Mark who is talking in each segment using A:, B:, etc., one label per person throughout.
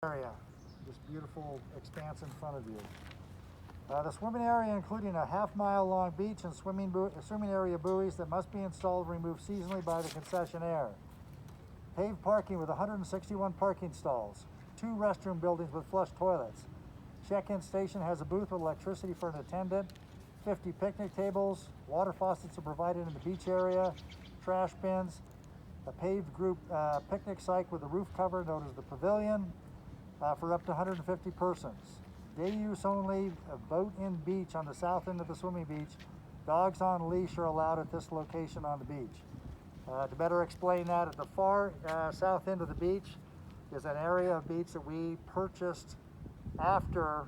A: area, this beautiful expanse in front of you. The swimming area, including a half-mile long beach and swimming area buoys that must be installed and removed seasonally by the concessionaire. Paved parking with 161 parking stalls. 2 restroom buildings with flush toilets. Check-in station has a booth with electricity for an attendant. 50 picnic tables. Water faucets are provided in the beach area. Trash bins. A paved group picnic site with a roof cover known as the pavilion. For up to 150 persons. Day use only, boat in beach on the south end of the swimming beach. Dogs on leash are allowed at this location on the beach. To better explain that, at the far south end of the beach is an area of beach that we purchased after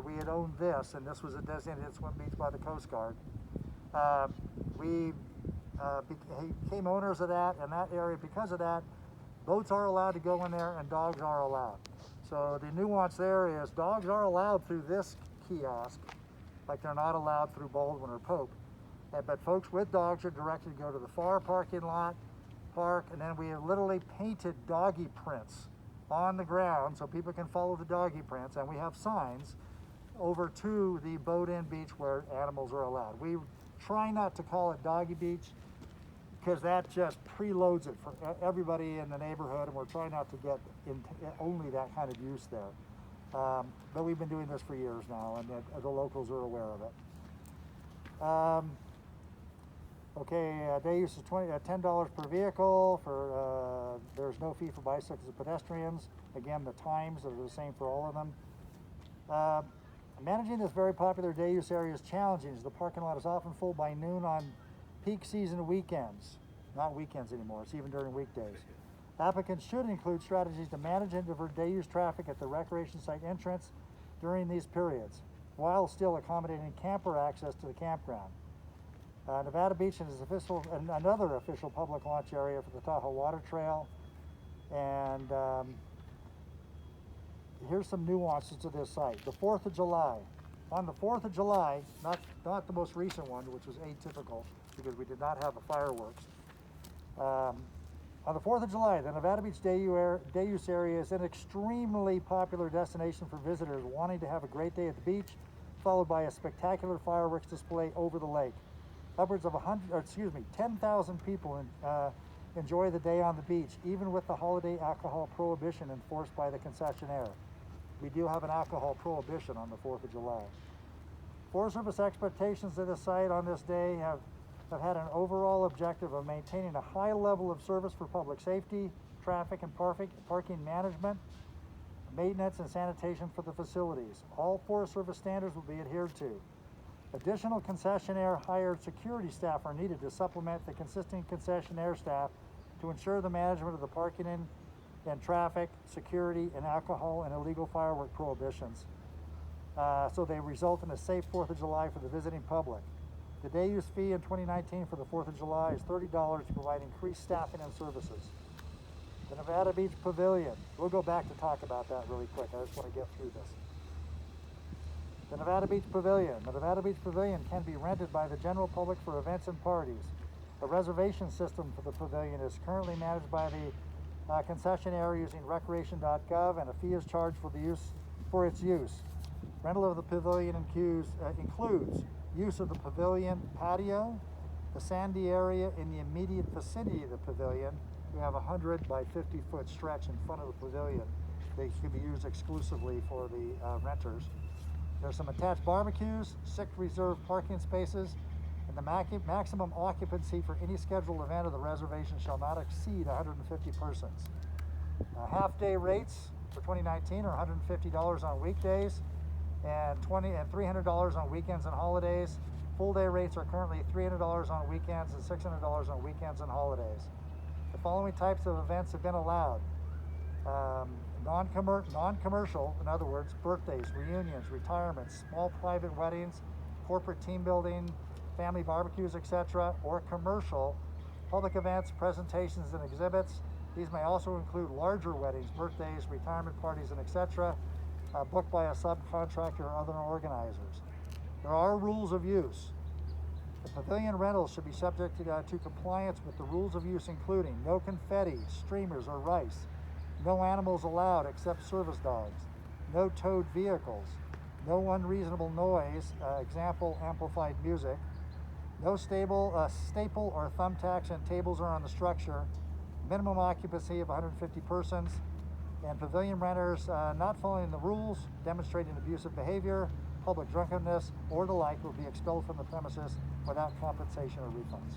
A: we had owned this, and this was a designated swim beach by the Coast Guard. We became owners of that, and that area, because of that, boats are allowed to go in there and dogs are allowed. So the nuance there is dogs are allowed through this kiosk, like they're not allowed through Baldwin or Pope. But folks with dogs are directed to go to the far parking lot, park, and then we have literally painted doggy prints on the ground so people can follow the doggy prints, and we have signs over to the boat in beach where animals are allowed. We try not to call it doggy beach because that just preloads it for everybody in the neighborhood, and we're trying not to get only that kind of use there. But we've been doing this for years now, and the locals are aware of it. Day use is $10 per vehicle. There's no fee for bicycles and pedestrians. Again, the times are the same for all of them. Managing this very popular day use area is challenging, as the parking lot is often full by noon on peak season weekends. Not weekends anymore, it's even during weekdays. Applicants should include strategies to manage and divert day use traffic at the recreation site entrance during these periods, while still accommodating camper access to the campground. Nevada Beach is another official public launch area for the Tahoe Water Trail. And here's some nuances to this site. The 4th of July. On the 4th of July, not the most recent one, which was atypical because we did not have the fireworks. On the 4th of July, the Nevada Beach day use area is an extremely popular destination for visitors wanting to have a great day at the beach, followed by a spectacular fireworks display over the lake. Upwards of 10,000 people enjoy the day on the beach, even with the holiday alcohol prohibition enforced by the concessionaire. We do have an alcohol prohibition on the 4th of July. Forest Service expectations of the site on this day have had an overall objective of maintaining a high level of service for public safety, traffic and parking management, maintenance and sanitation for the facilities. All Forest Service standards will be adhered to. Additional concessionaire hired security staff are needed to supplement the consistent concessionaire staff to ensure the management of the parking and traffic, security, and alcohol and illegal firework prohibitions. So they result in a safe 4th of July for the visiting public. The day use fee in 2019 for the 4th of July is $30 to provide increased staffing and services. The Nevada Beach Pavilion. We'll go back to talk about that really quick. I just want to get through this. The Nevada Beach Pavilion. The Nevada Beach Pavilion can be rented by the general public for events and parties. The reservation system for the pavilion is currently managed by the concessionaire using recreation.gov, and a fee is charged for its use. Rental of the pavilion includes use of the pavilion patio, the sandy area in the immediate vicinity of the pavilion. We have a 100 by 50 foot stretch in front of the pavilion. They can be used exclusively for the renters. There's some attached barbecues, 6 reserved parking spaces, and the maximum occupancy for any scheduled event of the reservation shall not exceed 150 persons. Half-day rates for 2019 are $150 on weekdays and $300 on weekends and holidays. Full-day rates are currently $300 on weekends and $600 on weekends and holidays. The following types of events have been allowed. Non-commercial, in other words, birthdays, reunions, retirements, small private weddings, corporate team building, family barbecues, etc., or commercial, public events, presentations, and exhibits. These may also include larger weddings, birthdays, retirement parties, and etc., booked by a subcontractor or other organizers. There are rules of use. The pavilion rentals should be subject to compliance with the rules of use, including no confetti, streamers, or rice, No animals allowed except service dogs. No towed vehicles. No unreasonable noise, example, amplified music. No staple or thumbtacks and tables are on the structure. Minimum occupancy of 150 persons. And pavilion renters not following the rules, demonstrating abusive behavior, public drunkenness, or the like will be expelled from the premises without compensation or refunds.